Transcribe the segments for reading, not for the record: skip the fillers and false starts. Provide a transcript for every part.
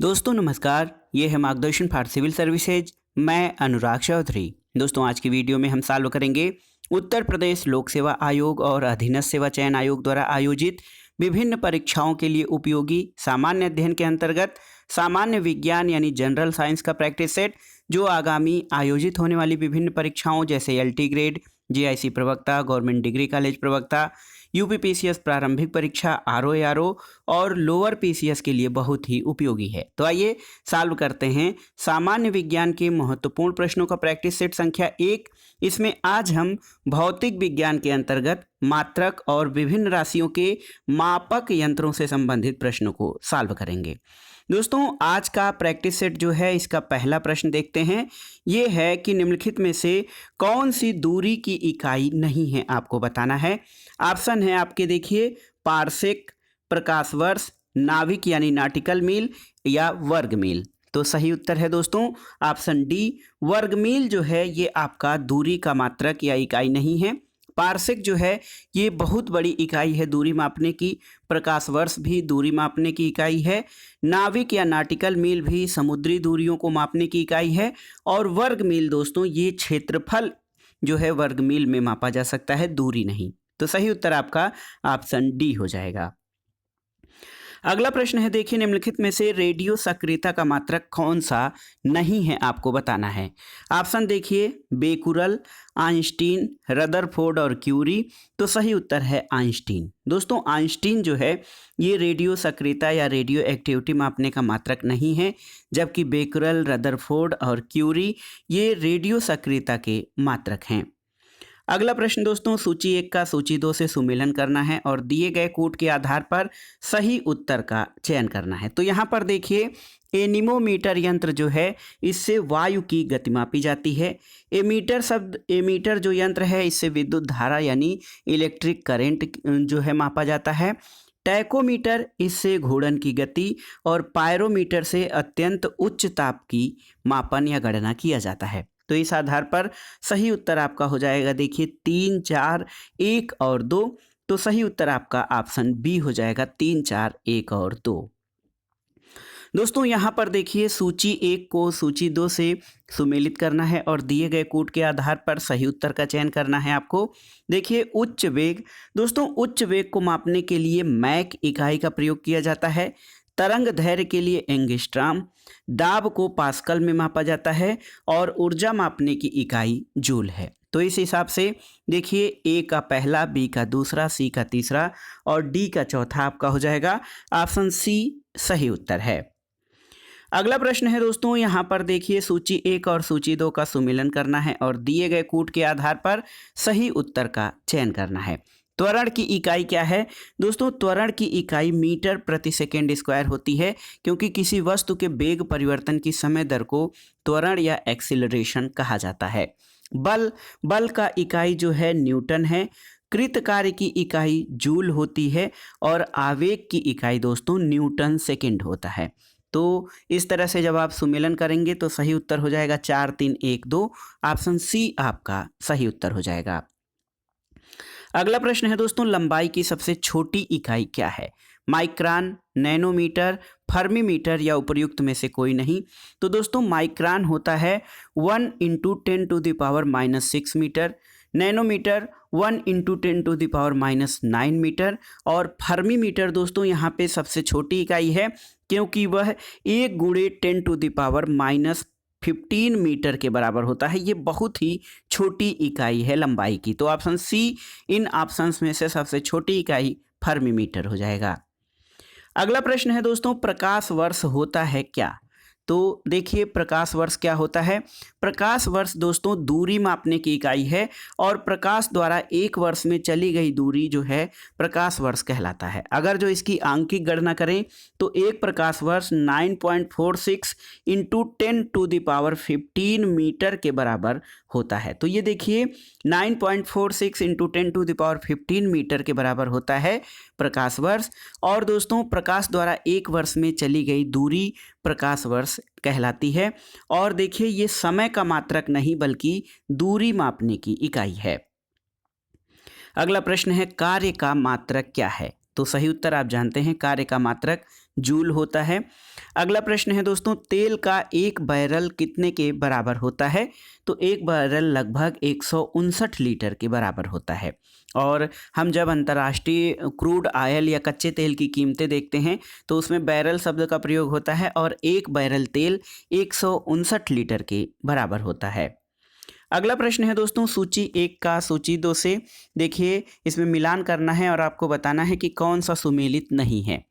दोस्तों नमस्कार, ये है मार्गदर्शन फॉर सिविल सर्विसेज। मैं अनुराग चौधरी। दोस्तों आज की वीडियो में हम सॉल्व करेंगे उत्तर प्रदेश लोक सेवा आयोग और अधीनस्थ सेवा चयन आयोग द्वारा आयोजित विभिन्न परीक्षाओं के लिए उपयोगी सामान्य अध्ययन के अंतर्गत सामान्य विज्ञान यानी जनरल साइंस का प्रैक्टिस सेट, जो आगामी आयोजित होने वाली विभिन्न परीक्षाओं जैसे एलटी ग्रेड, जीआईसी प्रवक्ता, गवर्नमेंट डिग्री कॉलेज प्रवक्ता, यूपी पीसीएस प्रारंभिक परीक्षा, आरओ और लोअर पीसीएस के लिए बहुत ही उपयोगी है। तो आइए सॉल्व करते हैं सामान्य विज्ञान के महत्वपूर्ण प्रश्नों का प्रैक्टिस सेट संख्या 1। इसमें आज हम भौतिक विज्ञान के अंतर्गत मात्रक और विभिन्न राशियों के मापक यंत्रों से संबंधित प्रश्नों को सॉल्व करेंगे। दोस्तों आज का प्रैक्टिस सेट जो है, इसका पहला प्रश्न देखते हैं। ये है कि निम्नलिखित में से कौन सी दूरी की इकाई नहीं है, आपको बताना है। ऑप्शन है आपके, देखिए, पारसेक, प्रकाश वर्ष, नाविक यानी नाटिकल मील या वर्ग मील। तो सही उत्तर है दोस्तों ऑप्शन डी, वर्ग मील जो है ये आपका दूरी का मात्रक या इकाई नहीं है। पारसेक जो है ये बहुत बड़ी इकाई है दूरी मापने की। प्रकाश वर्ष भी दूरी मापने की इकाई है। नाविक या नाटिकल मील भी समुद्री दूरियों को मापने की इकाई है। और वर्ग मील दोस्तों ये क्षेत्रफल जो है वर्ग मील में मापा जा सकता है, दूरी नहीं। तो सही उत्तर आपका ऑप्शन डी हो जाएगा। अगला प्रश्न है, देखिए, निम्नलिखित में से रेडियो सक्रियता का मात्रक कौन सा नहीं है, आपको बताना है। ऑप्शन देखिए, बेकुरल, आइंस्टीन, रदरफोर्ड और क्यूरी। तो सही उत्तर है आइंस्टीन। दोस्तों आइंस्टीन जो है ये रेडियो सक्रियता या रेडियो एक्टिविटी मापने का मात्रक नहीं है, जबकि बेकुरल, रदरफोर्ड और क्यूरी ये रेडियो सक्रियता के मात्रक हैं। अगला प्रश्न दोस्तों, सूची 1 का सूची 2 से सुमेलन करना है और दिए गए कोड के आधार पर सही उत्तर का चयन करना है। तो यहाँ पर देखिए, एनीमोमीटर यंत्र जो है इससे वायु की गति मापी जाती है। एमीटर जो यंत्र है इससे विद्युत धारा यानी इलेक्ट्रिक करंट जो है मापा जाता है। टैकोमीटर इससे घूर्णन की गति और पायरोमीटर से अत्यंत उच्च ताप की मापन या गणना किया जाता है। तो इस आधार पर सही उत्तर आपका हो जाएगा, देखिए, 3, 4, 1 और 2। तो सही उत्तर आपका ऑप्शन बी हो जाएगा, 3, 4, 1 और 2। दोस्तों यहाँ पर देखिए, सूची 1 को सूची 2 से सुमेलित करना है और दिए गए कोड के आधार पर सही उत्तर का चयन करना है आपको। देखिए, उच्च वेग, दोस्तों उच्च वेग को मापने के लिए मैक इकाई का प्रयोग किया जाता है। तरंग दैर्घ्य के लिए एंगस्ट्रॉम, दाब को पास्कल में मापा जाता है और ऊर्जा मापने की इकाई जूल है। तो इस हिसाब से देखिए, ए का पहला, बी का दूसरा, सी का तीसरा और डी का चौथा आपका हो जाएगा। ऑप्शन सी सही उत्तर है। अगला प्रश्न है दोस्तों, यहाँ पर देखिए, सूची 1 और सूची 2 का सुमेलन करना है और दिए गए कोड के आधार पर सही उत्तर का चयन करना है। त्वरण की इकाई क्या है दोस्तों? त्वरण की इकाई मीटर प्रति सेकेंड स्क्वायर होती है, क्योंकि किसी वस्तु के वेग परिवर्तन की समय दर को त्वरण या एक्सीलरेशन कहा जाता है। बल का इकाई जो है न्यूटन है। कृत कार्य की इकाई जूल होती है और आवेग की इकाई दोस्तों न्यूटन सेकेंड होता है। तो इस तरह से जब आप सुमेलन करेंगे तो सही उत्तर हो जाएगा 4, 3, 1, 2। ऑप्शन सी आपका सही उत्तर हो जाएगा। अगला प्रश्न है दोस्तों, लंबाई की सबसे छोटी इकाई क्या है? माइक्रान, नैनोमीटर, फर्मीमीटर या उपर्युक्त में से कोई नहीं। तो दोस्तों माइक्रान होता है 1 × 10⁻⁻6 मीटर, नैनोमीटर 1 × 10⁻⁹ मीटर और फर्मीमीटर दोस्तों यहाँ पे सबसे छोटी इकाई है, क्योंकि वह 1 × 10⁻⁻15 मीटर के बराबर होता है। ये बहुत ही छोटी इकाई है लंबाई की। तो ऑप्शन सी इन ऑप्शंस में से सबसे छोटी इकाई फर्मीमीटर हो जाएगा। अगला प्रश्न है दोस्तों, प्रकाश वर्ष होता है क्या? तो देखिए, प्रकाश वर्ष क्या होता है? प्रकाश वर्ष दोस्तों दूरी मापने की इकाई है और प्रकाश द्वारा एक वर्ष में चली गई दूरी जो है प्रकाश वर्ष कहलाता है। अगर जो इसकी आंकिक गणना करें तो एक प्रकाश वर्ष 9.46 × 10⁻15 मीटर के बराबर होता है। तो ये देखिए, 9.46 × 10⁻15 मीटर के बराबर होता है प्रकाश वर्ष। और दोस्तों प्रकाश द्वारा एक वर्ष में चली गई दूरी प्रकाश वर्ष कहलाती है। और देखिए, ये समय का मात्रक नहीं बल्कि दूरी मापने की इकाई है। अगला प्रश्न है, कार्य का मात्रक क्या है? तो सही उत्तर आप जानते हैं, कार्य का मात्रक जूल होता है। अगला प्रश्न है दोस्तों, तेल का एक बैरल कितने के बराबर होता है? तो एक बैरल लगभग 159 लीटर के बराबर होता है। और हम जब अंतर्राष्ट्रीय क्रूड ऑयल या कच्चे तेल की कीमतें देखते हैं तो उसमें बैरल शब्द का प्रयोग होता है और एक बैरल तेल 159 लीटर के बराबर होता है। अगला प्रश्न है दोस्तों, सूची 1 का सूची 2 से। देखिए, इसमें मिलान करना है और आपको बताना है कि कौन सा सुमेलित नहीं है।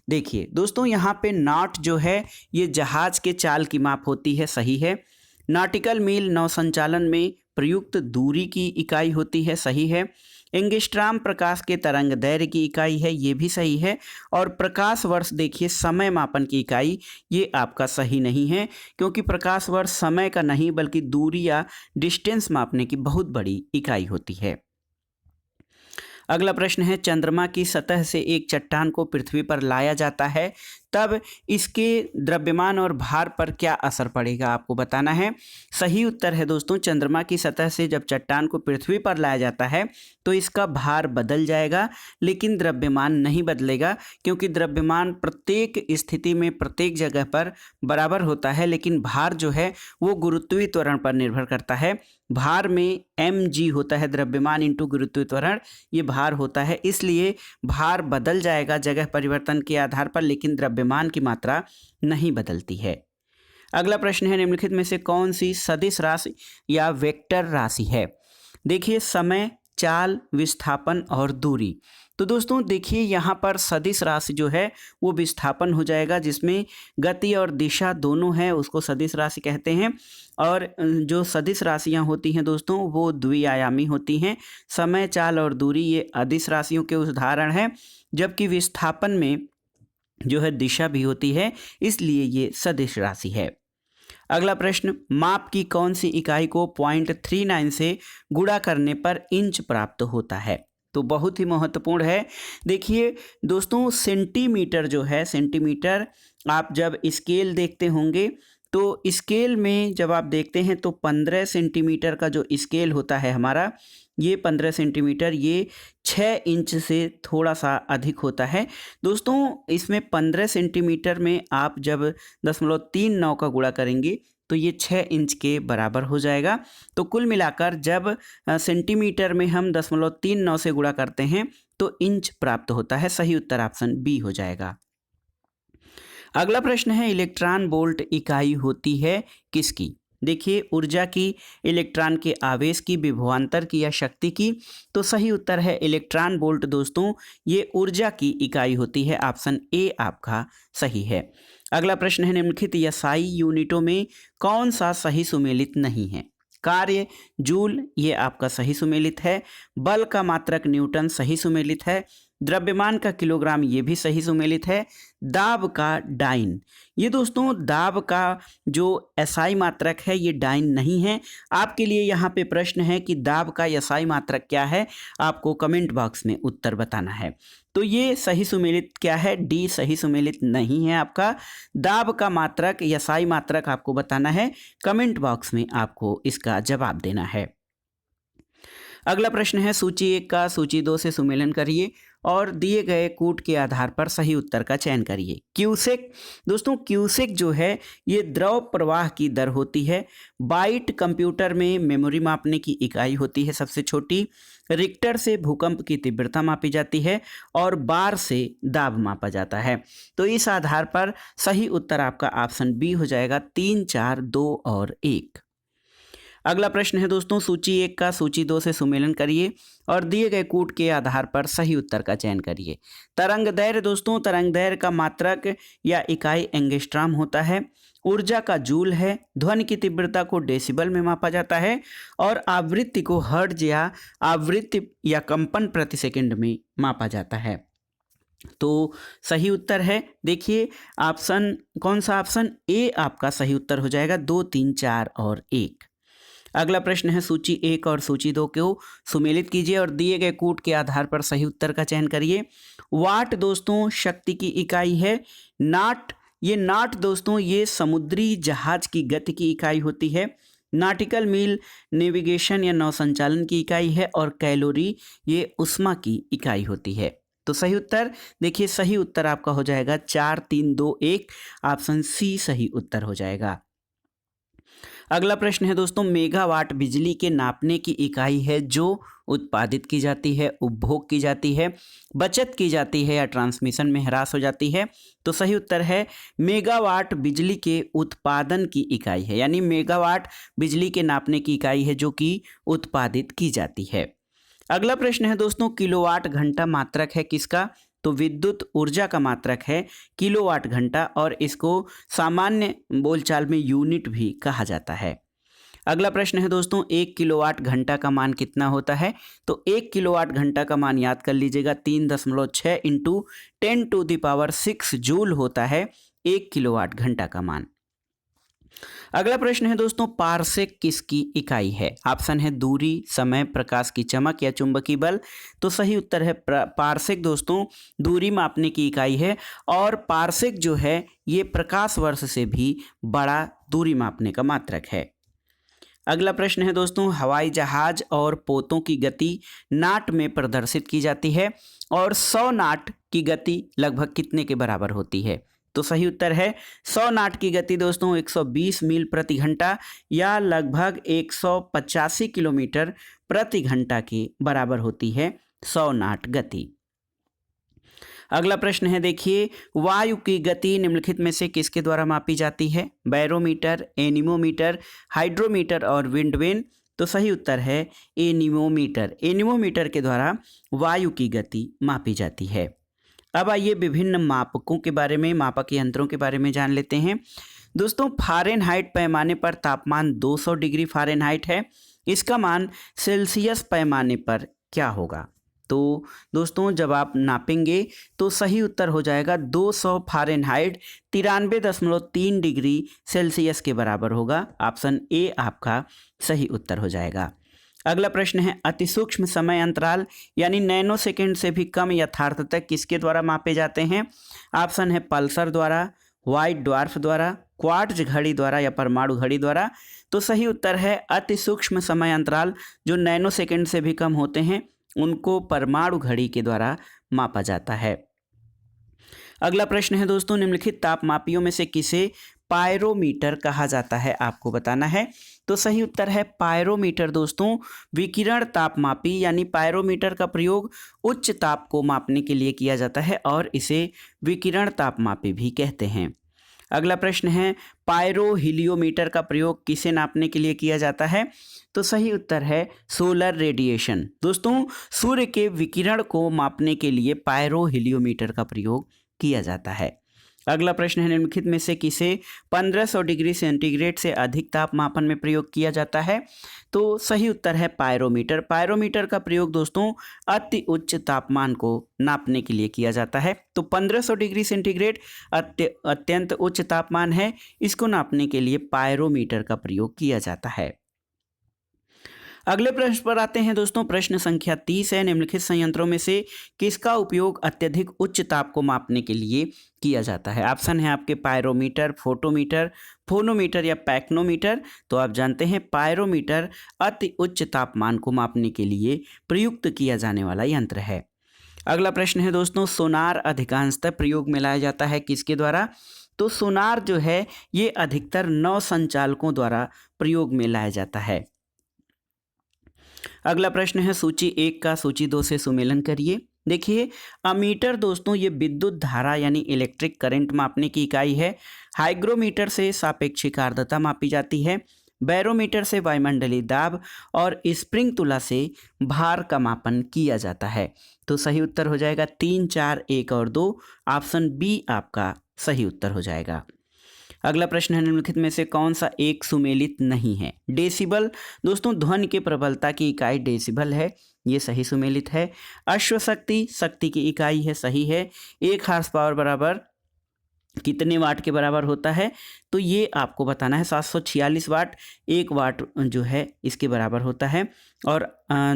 देखिए दोस्तों, यहाँ पे नॉट जो है ये जहाज के चाल की माप होती है, सही है। नॉटिकल मील नौ संचालन में प्रयुक्त दूरी की इकाई होती है, सही है। एंगस्ट्राम प्रकाश के तरंग दैर्घ्य की इकाई है, ये भी सही है। और प्रकाश वर्ष देखिए समय मापन की इकाई, ये आपका सही नहीं है, क्योंकि प्रकाश वर्ष समय का नहीं बल्कि दूरी या डिस्टेंस मापने की बहुत बड़ी इकाई होती है। अगला प्रश्न है, चंद्रमा की सतह से एक चट्टान को पृथ्वी पर लाया जाता है, तब इसके द्रव्यमान और भार पर क्या असर पड़ेगा, आपको बताना है। सही उत्तर है दोस्तों, चंद्रमा की सतह से जब चट्टान को पृथ्वी पर लाया जाता है तो इसका भार बदल जाएगा, लेकिन द्रव्यमान नहीं बदलेगा, क्योंकि द्रव्यमान प्रत्येक स्थिति में प्रत्येक जगह पर बराबर होता है, लेकिन भार जो है वो गुरुत्वीय त्वरण पर निर्भर करता है। भार में mg होता है, द्रव्यमान इंटू गुरुत्वीय त्वरण, ये भार होता है, इसलिए भार बदल जाएगा जगह परिवर्तन के आधार पर, लेकिन द्रव्यमान की मात्रा नहीं बदलती है। अगला प्रश्न है, निम्नलिखित में से कौन सी सदिश राशि या वेक्टर राशि है? देखिए, समय, चाल, विस्थापन और दूरी। तो दोस्तों देखिए, यहाँ पर सदिश राशि जो है वो विस्थापन हो जाएगा, जिसमें गति और दिशा दोनों है, उसको सदिश राशि कहते हैं। और जो सदिश राशियाँ होती हैं दोस्तों वो द्विआयामी होती हैं। समय, चाल और दूरी ये अदिश राशियों के उदाहरण हैं, जबकि विस्थापन में जो है दिशा भी होती है, इसलिए ये सदिश राशि है। अगला प्रश्न, माप की कौन सी इकाई को 0.39 से गुणा करने पर इंच प्राप्त होता है? तो बहुत ही महत्वपूर्ण है। देखिए दोस्तों, सेंटीमीटर जो है, सेंटीमीटर आप जब स्केल देखते होंगे तो स्केल में जब आप देखते हैं तो 15 सेंटीमीटर का जो स्केल होता है हमारा, ये 15 सेंटीमीटर ये 6 इंच से थोड़ा सा अधिक होता है। दोस्तों इसमें 15 सेंटीमीटर में आप जब 0.39 का गुणा करेंगे तो ये 6 इंच के बराबर हो जाएगा। तो कुल मिलाकर जब सेंटीमीटर में हम 0.39 से गुणा करते हैं तो इंच प्राप्त होता है। सही उत्तर ऑप्शन बी हो जाएगा। अगला प्रश्न है, इलेक्ट्रॉन वोल्ट इकाई होती है किसकी? देखिए, ऊर्जा की, इलेक्ट्रॉन के आवेश की, विभवांतर की या शक्ति की। तो सही उत्तर है इलेक्ट्रॉन वोल्ट दोस्तों, ये ऊर्जा की इकाई होती है। ऑप्शन ए आपका सही है। अगला प्रश्न है, निम्नलिखित SI यूनिटों में कौन सा सही सुमेलित नहीं है? कार्य जूल, ये आपका सही सुमेलित है। बल का मात्रक न्यूटन, सही सुमेलित है। द्रव्यमान का किलोग्राम, ये भी सही सुमेलित है। दाब का डाइन, ये दोस्तों दाब का जो SI मात्रक है ये डाइन नहीं है। आपके लिए यहाँ पे प्रश्न है कि दाब का SI मात्रक क्या है, आपको कमेंट बॉक्स में उत्तर बताना है। तो ये सही सुमेलित क्या है? डी सही सुमेलित नहीं है आपका। दाब का मात्रक SI मात्रक आपको बताना है, कमेंट बॉक्स में आपको इसका जवाब देना है। अगला प्रश्न है, सूची 1 का सूची 2 से सुमेलन करिए और दिए गए कूट के आधार पर सही उत्तर का चयन करिए। क्यूसेक, दोस्तों क्यूसेक जो है ये द्रव प्रवाह की दर होती है। बाइट कंप्यूटर में मेमोरी मापने की इकाई होती है सबसे छोटी। रिक्टर से भूकंप की तीव्रता मापी जाती है और बार से दाब मापा जाता है। तो इस आधार पर सही उत्तर आपका ऑप्शन बी हो जाएगा, 3, 4, 2 और 1। अगला प्रश्न है दोस्तों, सूची 1 का सूची 2 से सुमेलन करिए और दिए गए कूट के आधार पर सही उत्तर का चयन करिए। तरंग दैर्घ्य, दोस्तों तरंग दैर्घ्य का मात्रक या इकाई एंगस्ट्राम होता है। ऊर्जा का जूल है। ध्वनि की तीव्रता को डेसिबल में मापा जाता है और आवृत्ति को हर्ट्ज या आवृत्ति या कंपन प्रति सेकंड में मापा जाता है। तो सही उत्तर है, देखिए ऑप्शन कौन सा? ऑप्शन ए आपका सही उत्तर हो जाएगा, 2, 3, 4 और 1। अगला प्रश्न है, सूची 1 और सूची 2 को सुमेलित कीजिए और दिए गए कूट के आधार पर सही उत्तर का चयन करिए। वाट दोस्तों शक्ति की इकाई है। नाट, ये नाट दोस्तों ये समुद्री जहाज की गति की इकाई होती है। नॉटिकल मील नेविगेशन या नौसंचालन की इकाई है और कैलोरी ये उष्मा की इकाई होती है। तो सही उत्तर देखिए, सही उत्तर आपका हो जाएगा 4, 3, 2, 1। ऑप्शन सी सही उत्तर हो जाएगा। अगला प्रश्न है दोस्तों, मेगावाट बिजली के नापने की इकाई है जो उत्पादित की जाती है, उपभोग की जाती है, बचत की जाती है या ट्रांसमिशन में ह्रास हो जाती है। तो सही उत्तर है मेगावाट बिजली के उत्पादन की इकाई है, यानी मेगावाट बिजली के नापने की इकाई है जो कि उत्पादित की जाती है। अगला प्रश्न है दोस्तों, किलोवाट घंटा मात्रक है किसका? तो विद्युत ऊर्जा का मात्रक है किलोवाट घंटा, और इसको सामान्य बोलचाल में यूनिट भी कहा जाता है। अगला प्रश्न है दोस्तों, 1 किलोवाट घंटा का मान कितना होता है? तो 1 किलोवाट घंटा का मान याद कर लीजिएगा, 3.6 इंटू 10⁶ जूल होता है 1 किलोवाट घंटा का मान। अगला प्रश्न है दोस्तों, पारसेक किसकी इकाई है? ऑप्शन है दूरी, समय, प्रकाश की चमक या चुंबकीय बल। तो सही उत्तर है पारसेक दोस्तों दूरी मापने की इकाई है, और पारसेक जो है ये प्रकाश वर्ष से भी बड़ा दूरी मापने का मात्रक है। अगला प्रश्न है दोस्तों, हवाई जहाज और पोतों की गति नाट में प्रदर्शित की जाती है, और 100 नाट की गति लगभग कितने के बराबर होती है? तो सही उत्तर है 100 नाट की गति दोस्तों 120 मील प्रति घंटा या लगभग 185 किलोमीटर प्रति घंटा के बराबर होती है 100 नाट गति। अगला प्रश्न है देखिए, वायु की गति निम्नलिखित में से किसके द्वारा मापी जाती है? बैरोमीटर, एनीमोमीटर, हाइड्रोमीटर और विंड वेन। तो सही उत्तर है एनीमोमीटर। एनीमोमीटर के द्वारा वायु की गति मापी जाती है। अब आइए विभिन्न मापकों के बारे में, मापक यंत्रों के बारे में जान लेते हैं। दोस्तों, फ़ारेनहाइट पैमाने पर तापमान 200 डिग्री फ़ारेनहाइट है, इसका मान सेल्सियस पैमाने पर क्या होगा? तो दोस्तों जब आप नापेंगे तो सही उत्तर हो जाएगा 200 फ़ारेनहाइट 93.3 डिग्री सेल्सियस के बराबर होगा। ऑप्शन ए आपका सही उत्तर हो जाएगा। अगला प्रश्न है, अति सूक्ष्म समय अंतराल यानी नैनो सेकेंड से भी कम यथार्थतक किसके द्वारा मापे जाते हैं? ऑप्शन है पल्सर द्वारा, व्हाइट ड्वार्फ द्वारा, क्वार्ट्ज घड़ी द्वारा या परमाणु घड़ी द्वारा। तो सही उत्तर है अति सूक्ष्म समय अंतराल जो नैनो सेकेंड से भी कम होते हैं उनको परमाणु घड़ी के द्वारा मापा जाता है। अगला प्रश्न है दोस्तों, निम्नलिखित तापमापियों में से किसे पायरोमीटर कहा जाता है? आपको बताना है। तो सही उत्तर है पायरोमीटर दोस्तों विकिरण तापमापी, यानी पायरोमीटर का प्रयोग उच्च ताप को मापने के लिए किया जाता है और इसे विकिरण तापमापी भी कहते हैं। अगला प्रश्न है, पायरोहीलियोमीटर का प्रयोग किसे नापने के लिए किया जाता है? तो सही उत्तर है सोलर रेडिएशन। दोस्तों सूर्य के विकिरण को मापने के लिए पायरोहीलियोमीटर का प्रयोग किया जाता है। अगला प्रश्न है, निम्नलिखित में से किसे 1500 डिग्री सेंटीग्रेड से अधिक तापमापन में प्रयोग किया जाता है? तो सही उत्तर है पायरोमीटर। पायरोमीटर का प्रयोग दोस्तों अति उच्च तापमान को नापने के लिए किया जाता है। तो 1500 डिग्री सेंटीग्रेड अत्यंत उच्च तापमान है, इसको नापने के लिए पायरोमीटर का प्रयोग किया जाता है। अगले प्रश्न पर आते हैं दोस्तों, प्रश्न संख्या 30 है, निम्नलिखित संयंत्रों में से किसका उपयोग अत्यधिक उच्च ताप को मापने के लिए किया जाता है? ऑप्शन है आपके पायरोमीटर, फोटोमीटर, फोनोमीटर या पैक्नोमीटर। तो आप जानते हैं पायरोमीटर अति उच्च तापमान को मापने के लिए प्रयुक्त किया जाने वाला यंत्र है। अगला प्रश्न है दोस्तों, सोनार अधिकांशतः प्रयोग में लाया जाता है किसके द्वारा? तो सोनार जो है ये अधिकतर नौ संचालकों द्वारा प्रयोग में लाया जाता है। अगला प्रश्न है, सूची 1 का सूची 2 से सुमेलन करिए। देखिए अमीटर दोस्तों ये विद्युत धारा यानी इलेक्ट्रिक करंट मापने की इकाई है। हाइग्रोमीटर से सापेक्षिक आर्द्रता मापी जाती है। बैरोमीटर से वायुमंडलीय दाब और स्प्रिंग तुला से भार का मापन किया जाता है। तो सही उत्तर हो जाएगा 3, 4, 1 और 2। ऑप्शन बी आपका सही उत्तर हो जाएगा। अगला प्रश्न है, निम्नलिखित में से कौन सा एक सुमेलित नहीं है? डेसिबल दोस्तों ध्वनि के प्रबलता की इकाई डेसिबल है, ये सही सुमेलित है। अश्वशक्ति शक्ति की इकाई है, सही है। 1 हार्स पावर बराबर कितने वाट के बराबर होता है? तो ये आपको बताना है 746 वाट। 1 वाट जो है इसके बराबर होता है। और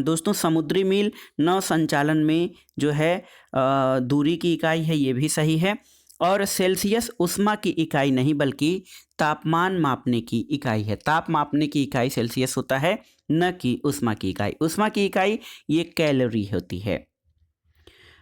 दोस्तों समुद्री मील नौ संचालन में जो है दूरी की इकाई है, ये भी सही है। और सेल्सियस उष्मा की इकाई नहीं बल्कि तापमान मापने की इकाई है। ताप मापने की इकाई सेल्सियस होता है, न कि उष्मा की इकाई। उष्मा की इकाई ये कैलोरी होती है।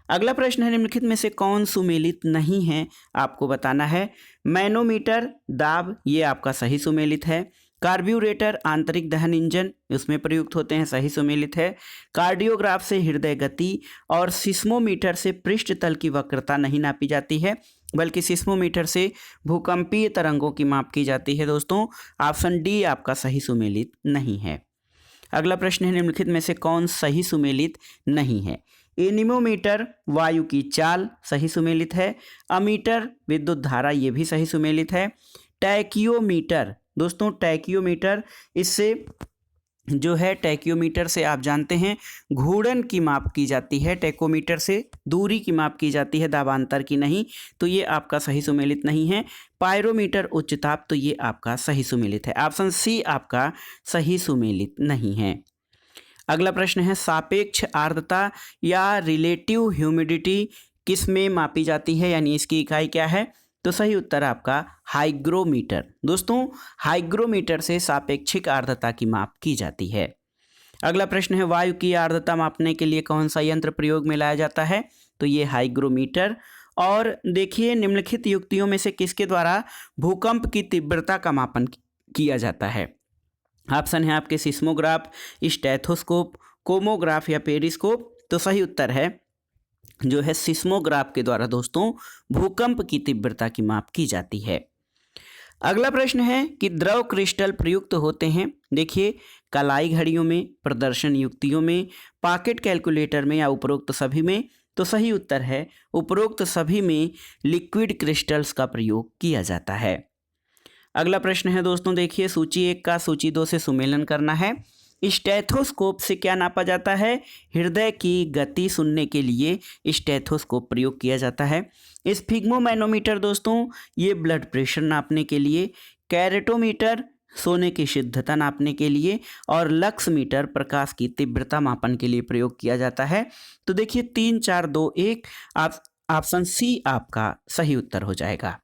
अगला प्रश्न है, निम्नलिखित में से कौन सुमेलित नहीं है, आपको बताना है। मैनोमीटर दाब, ये आपका सही सुमेलित है। कार्ब्यूरेटर आंतरिक दहन इंजन, उसमें प्रयुक्त होते हैं, सही सुमेलित है। कार्डियोग्राफ से हृदय गति और सिस्मोमीटर से पृष्ठ तल की वक्रता नहीं नापी जाती है, बल्कि सिस्मोमीटर से भूकंपीय तरंगों की माप की जाती है। दोस्तों ऑप्शन डी आपका सही सुमेलित नहीं है। अगला प्रश्न है, निम्नलिखित में से कौन सही सुमेलित नहीं है। एनीमोमीटर वायु की चाल, सही सुमेलित है। अमीटर विद्युत धारा, ये भी सही सुमेलित है। टैकियोमीटर, दोस्तों टैकियोमीटर, इससे जो है टैकियोमीटर से आप जानते हैं घूर्णन की माप की जाती है, टैकोमीटर से दूरी की माप की जाती है, दाबांतर की नहीं, तो ये आपका सही सुमेलित नहीं है। पायरोमीटर उच्च ताप, तो ये आपका सही सुमेलित है। ऑप्शन सी आपका सही सुमेलित नहीं है। अगला प्रश्न है, सापेक्ष आर्द्रता या रिलेटिव ह्यूमिडिटी किस में मापी जाती है, यानी इसकी इकाई क्या है, तो सही उत्तर आपका हाइग्रोमीटर। दोस्तों हाइग्रोमीटर से सापेक्षिक आर्द्रता की माप की जाती है। अगला प्रश्न है, वायु की आर्द्रता मापने के लिए कौन सा यंत्र प्रयोग में लाया जाता है, तो ये हाइग्रोमीटर। और देखिए निम्नलिखित युक्तियों में से किसके द्वारा भूकंप की तीव्रता का मापन किया जाता है। ऑप्शन है आपके सिस्मोग्राफ, स्टेथोस्कोप, कोमोग्राफ या पेरिस्कोप, तो सही उत्तर है जो है सिस्मोग्राफ के द्वारा दोस्तों भूकंप की तीव्रता की माप की जाती है। अगला प्रश्न है कि द्रव क्रिस्टल प्रयुक्त होते हैं, देखिए कलाई घड़ियों में, प्रदर्शन युक्तियों में, पॉकेट कैलकुलेटर में या उपरोक्त सभी में, तो सही उत्तर है उपरोक्त सभी में लिक्विड क्रिस्टल्स का प्रयोग किया जाता है। अगला प्रश्न है दोस्तों, देखिए सूची 1 का सूची 2 से सुमेलन करना है। स्टेथोस्कोप से क्या नापा जाता है, हृदय की गति सुनने के लिए स्टेथोस्कोप प्रयोग किया जाता है। स्फिग्मोमैनोमीटर दोस्तों ये ब्लड प्रेशर नापने के लिए, कैरेटोमीटर सोने की शुद्धता नापने के लिए, और लक्स मीटर प्रकाश की तीव्रता मापन के लिए प्रयोग किया जाता है। तो देखिए 3 4 2 1, ऑप्शन सी आपका सही उत्तर हो जाएगा।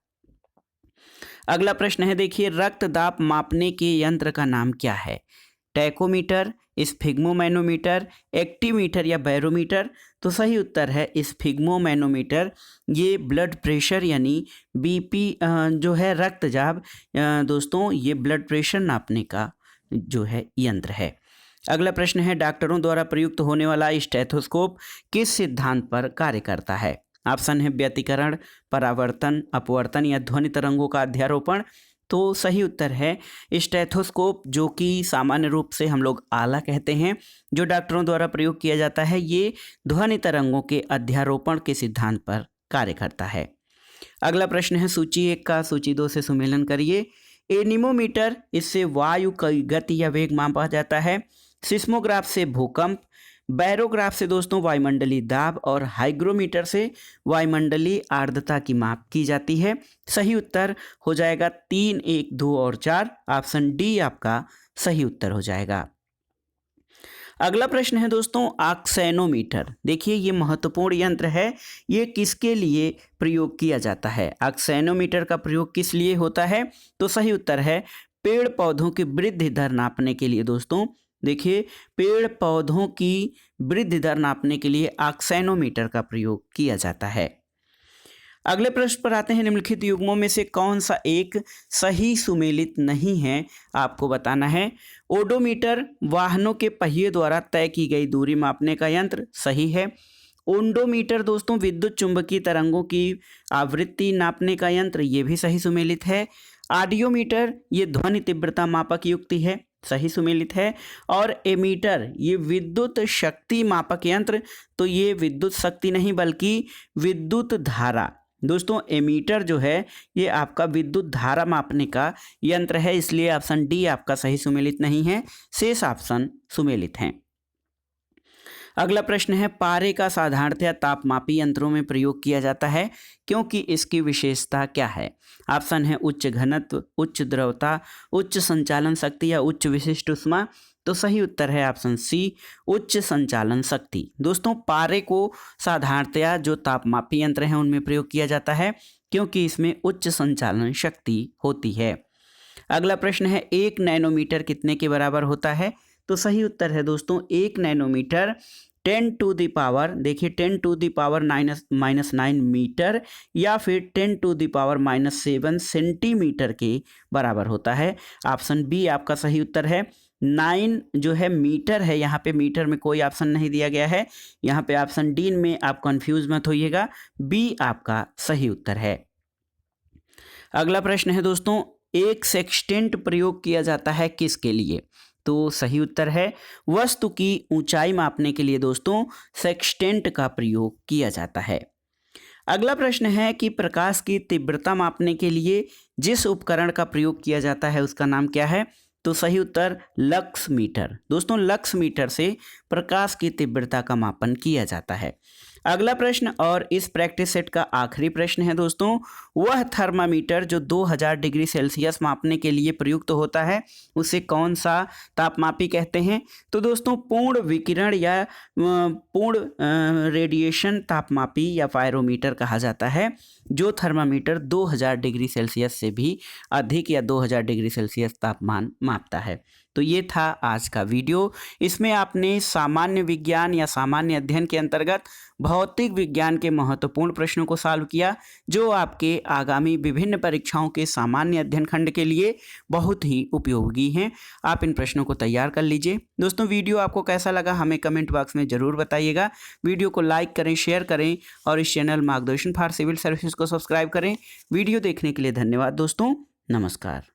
अगला प्रश्न है, देखिए रक्तदाब मापने के यंत्र का नाम क्या है, टैकोमीटर, स्फिग्मोमैनोमीटर, एक्टीमीटर या बैरोमीटर, तो सही उत्तर है स्फिग्मोमैनोमीटर। ये ब्लड प्रेशर यानी बीपी जो है रक्तचाप दोस्तों ये ब्लड प्रेशर नापने का जो है यंत्र है। अगला प्रश्न है, डॉक्टरों द्वारा प्रयुक्त होने वाला स्टेथोस्कोप किस सिद्धांत पर कार्य करता है। ऑप्शन है व्यतिकरण, परावर्तन, अपवर्तन या ध्वनि तरंगों का अध्यारोपण, तो सही उत्तर है स्टेथोस्कोप, जो कि सामान्य रूप से हम लोग आला कहते हैं, जो डॉक्टरों द्वारा प्रयोग किया जाता है, ये ध्वनि तरंगों के अध्यारोपण के सिद्धांत पर कार्य करता है। अगला प्रश्न है, सूची 1 का सूची 2 से सुमेलन करिए। एनीमोमीटर, इससे वायु की गति या वेग मापा जाता है। सिस्मोग्राफ से भूकंप, बैरोग्राफ से दोस्तों वायुमंडलीय दाब, और हाइग्रोमीटर से वायुमंडलीय आर्द्रता की माप की जाती है। सही उत्तर हो जाएगा 3 1 2 और 4, ऑप्शन डी आपका सही उत्तर हो जाएगा। अगला प्रश्न है दोस्तों ऑक्सेनोमीटर, देखिए ये महत्वपूर्ण यंत्र है, ये किसके लिए प्रयोग किया जाता है। ऑक्सेनोमीटर का प्रयोग किस लिए होता है, तो सही उत्तर है पेड़ पौधों की वृद्धि दर नापने के लिए। दोस्तों देखिए पेड़ पौधों की वृद्धि दर नापने के लिए ऑक्सेनोमीटर का प्रयोग किया जाता है। अगले प्रश्न पर आते हैं, निम्नलिखित युग्मों में से कौन सा एक सही सुमेलित नहीं है, आपको बताना है। ओडोमीटर वाहनों के पहिए द्वारा तय की गई दूरी मापने का यंत्र, सही है। ओंडोमीटर दोस्तों विद्युत चुंबकीय तरंगों की आवृत्ति नापने का यंत्र, ये भी सही सुमेलित है। ऑडियोमीटर ये ध्वनि तीव्रता मापक युक्ति है, सही सुमेलित है। और एमीटर ये विद्युत शक्ति मापक यंत्र, तो ये विद्युत शक्ति नहीं बल्कि विद्युत धारा। दोस्तों एमीटर जो है ये आपका विद्युत धारा मापने का यंत्र है, इसलिए ऑप्शन डी आपका सही सुमेलित नहीं है, शेष ऑप्शन सुमेलित हैं। अगला प्रश्न है, पारे का साधारणतया तापमापी यंत्रों में प्रयोग किया जाता है, क्योंकि इसकी विशेषता क्या है। ऑप्शन है उच्च घनत्व, उच्च द्रवता, उच्च संचालन शक्ति या उच्च विशिष्ट ऊष्मा, तो सही उत्तर है ऑप्शन सी उच्च संचालन शक्ति। दोस्तों पारे को साधारणतया जो तापमापी यंत्र हैं उनमें प्रयोग किया जाता है, क्योंकि इसमें उच्च संचालन शक्ति होती है। अगला प्रश्न है, 1 नैनोमीटर कितने के बराबर होता है, तो सही उत्तर है दोस्तों 1 नैनोमीटर 10 टू द पावर, देखिए 10 टू द पावर -9 मीटर या फिर 10 टू द पावर -7 सेंटीमीटर के बराबर होता है। ऑप्शन बी आपका सही उत्तर है। 9 जो है मीटर है, यहाँ पे मीटर में कोई ऑप्शन नहीं दिया गया है। यहाँ पे ऑप्शन डी में आप कंफ्यूज मत होइएगा, बी आपका सही उत्तर है। अगला प्रश्न है दोस्तों, एक सेक्सटेंट प्रयोग किया जाता है किसके लिए? तो सही उत्तर है वस्तु की ऊंचाई मापने के लिए दोस्तों सेक्सटेंट का प्रयोग किया जाता है। अगला प्रश्न है कि प्रकाश की तीव्रता मापने के लिए जिस उपकरण का प्रयोग किया जाता है उसका नाम क्या है? तो सही उत्तर लक्स मीटर। दोस्तों लक्स मीटर से प्रकाश की तीव्रता का मापन किया जाता है। अगला प्रश्न और इस प्रैक्टिस सेट का आखिरी प्रश्न है दोस्तों, वह थर्मामीटर जो 2000 डिग्री सेल्सियस मापने के लिए प्रयुक्त होता है उसे कौन सा तापमापी कहते हैं? तो दोस्तों पूर्ण विकिरण या पूर्ण रेडिएशन तापमापी या पायरोमीटर कहा जाता है, जो थर्मामीटर 2000 डिग्री सेल्सियस से भी अधिक या 2000 डिग्री सेल्सियस तापमान मापता है। तो ये था आज का वीडियो। इसमें आपने सामान्य विज्ञान या सामान्य अध्ययन के अंतर्गत भौतिक विज्ञान के महत्वपूर्ण प्रश्नों को सॉल्व किया, जो आपके आगामी विभिन्न परीक्षाओं के सामान्य अध्ययन खंड के लिए बहुत ही उपयोगी हैं। आप इन प्रश्नों को तैयार कर लीजिए। दोस्तों वीडियो आपको कैसा लगा हमें कमेंट बॉक्स में ज़रूर बताइएगा। वीडियो को लाइक करें, शेयर करें और इस चैनल मार्गदर्शन फॉर सिविल सर्विसेज को सब्सक्राइब करें। वीडियो देखने के लिए धन्यवाद दोस्तों, नमस्कार।